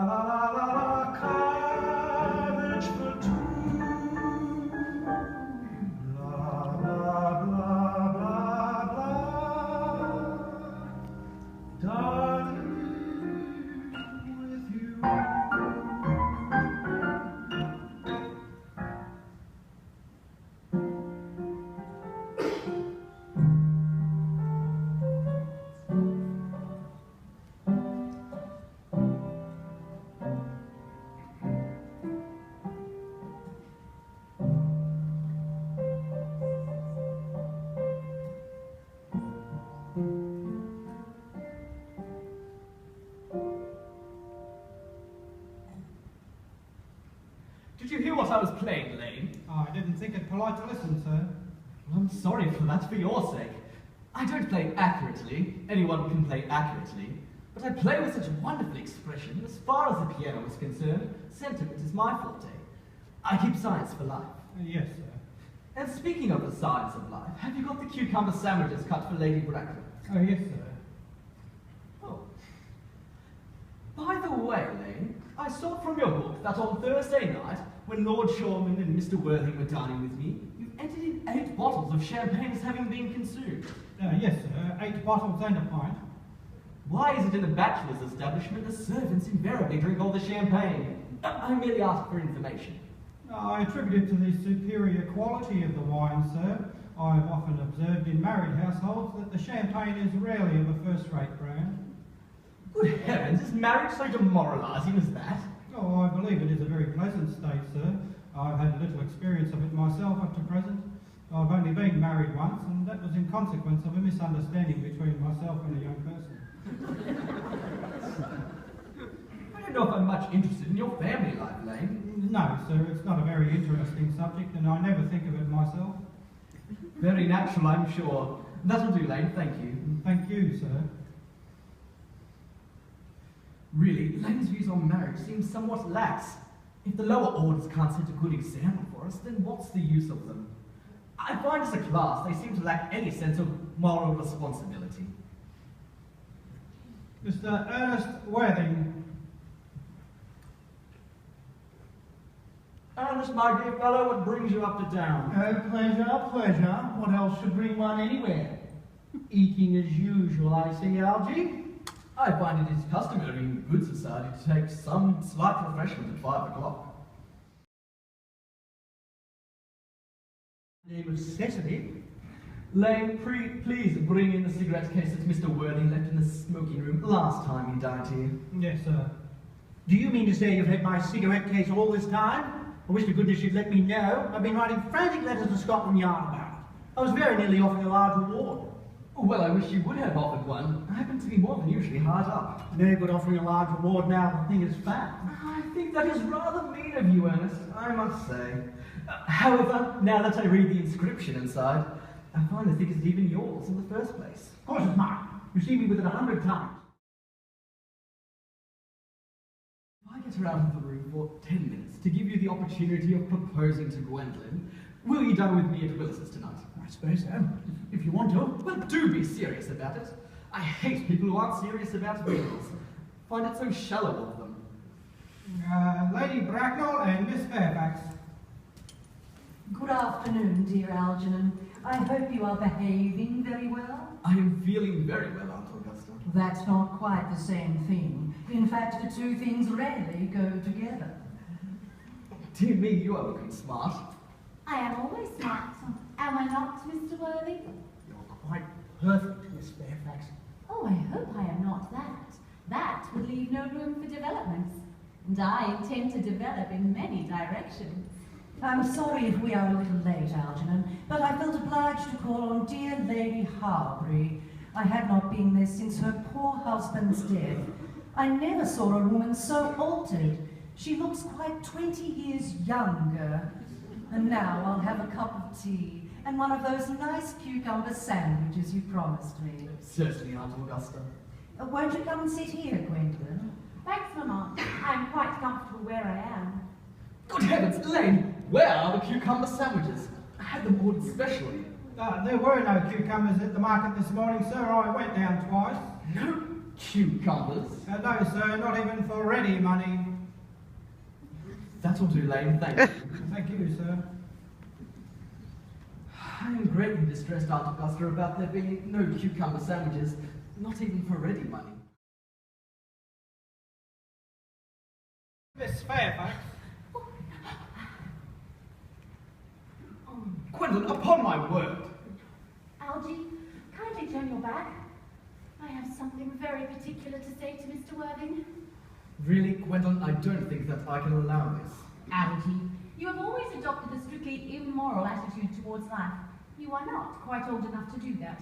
la, cabbage for two. Blah, blah, blah, blah, blah. Darling, with you. Did you hear what I was playing, Lane? Oh, I didn't think it polite to listen, sir. Well, I'm sorry for that, for your sake. I don't play accurately. Anyone can play accurately. But I play with such wonderful expression. As far as the piano is concerned, sentiment is my forte. I keep science for life. Yes, sir. And speaking of the science of life, have you got the cucumber sandwiches cut for Lady Bracknell? Oh, yes, sir. Oh. By the way, Lane, I saw from your book that on Thursday night, when Lord Shorman and Mr. Worthing were dining with me, you entered in 8 bottles of champagne as having been consumed. Yes, sir. 8 bottles and a pint. Why is it in a bachelor's establishment the servants invariably drink all the champagne? I merely ask for information. I attribute it to the superior quality of the wine, sir. I've often observed in married households that the champagne is rarely of a first-rate brand. Good heavens, is marriage so demoralising as that? Oh, I believe it is a very pleasant state, sir. I've had little experience of it myself up to present. I've only been married once, and that was in consequence of a misunderstanding between myself and a young person. I don't know if I'm much interested in your family life, Lane. No, sir, it's not a very interesting subject, and I never think of it myself. Very natural, I'm sure. That'll do, Lane, thank you. Thank you, sir. Really, Lane's views on marriage seem somewhat lax. If the lower orders can't set a good example for us, then what's the use of them? I find as a class they seem to lack any sense of moral responsibility. Mr. Earnest Worthing. Ernest, my dear fellow, what brings you up to town? Oh, pleasure, pleasure. What else should bring one anywhere? Eating as usual, I see, Algy. I find it is customary in good society to take some slight refreshment at 5 o'clock. Name of necessity. Lane, please bring in the cigarette case that Mr. Worthing left in the smoking room last time he dined here. Yes, sir. Do you mean to say you've had my cigarette case all this time? I wish to goodness you'd let me know. I've been writing frantic letters to Scotland Yard about it. I was very nearly offering a large reward. Well, I wish you would have offered one. I happen to be more than usually hard up. No good offering a large reward now the thing is found. I think that is rather mean of you, Ernest, I must say. However, now that I read the inscription inside, I finally think it's even yours in the first place. Of course it's mine. You see me with it 100 times. If I get her out of the room for 10 minutes to give you the opportunity of proposing to Gwendolyn, will you dine with me at Willis's tonight? I suppose so, if you want to. Well, do be serious about it. I hate people who aren't serious about meals. Find it so shallow of them. Lady Bracknell and Miss Fairfax. Good afternoon, dear Algernon. I hope you are behaving very well. I am feeling very well, Aunt Augusta. That's not quite the same thing. In fact, the two things rarely go together. Dear me, you are looking smart. I am always smart. Am I not, Mr. Worthing? You're quite perfect, Miss Fairfax. Oh, I hope I am not that. That would leave no room for developments. And I intend to develop in many directions. I'm sorry if we are a little late, Algernon, but I felt obliged to call on dear Lady Harbury. I had not been there since her poor husband's death. I never saw a woman so altered. She looks quite 20 years younger. And now I'll have a cup of tea and one of those nice cucumber sandwiches you promised me. Certainly, Aunt Augusta. Won't you come and sit here, Gwendolyn? Thanks, Mamma. I'm quite comfortable where I am. Good heavens, Lane, where are the cucumber sandwiches? I had them ordered specially. There were no cucumbers at the market this morning, sir. I went down twice. No Cucumbers? No, sir, not even for ready money. That'll do, Lane, thank you. Thank you, sir. I am greatly distressed, Aunt Augusta, about there being no cucumber sandwiches, not even for ready money. Miss Fairfax. Gwendolyn, upon my word! Algie, kindly turn your back. I have something very particular to say to Mr. Worthing. Really, Gwendolyn, I don't think that I can allow this. Algie, you have always adopted a strictly immoral attitude towards life. You are not quite old enough to do that.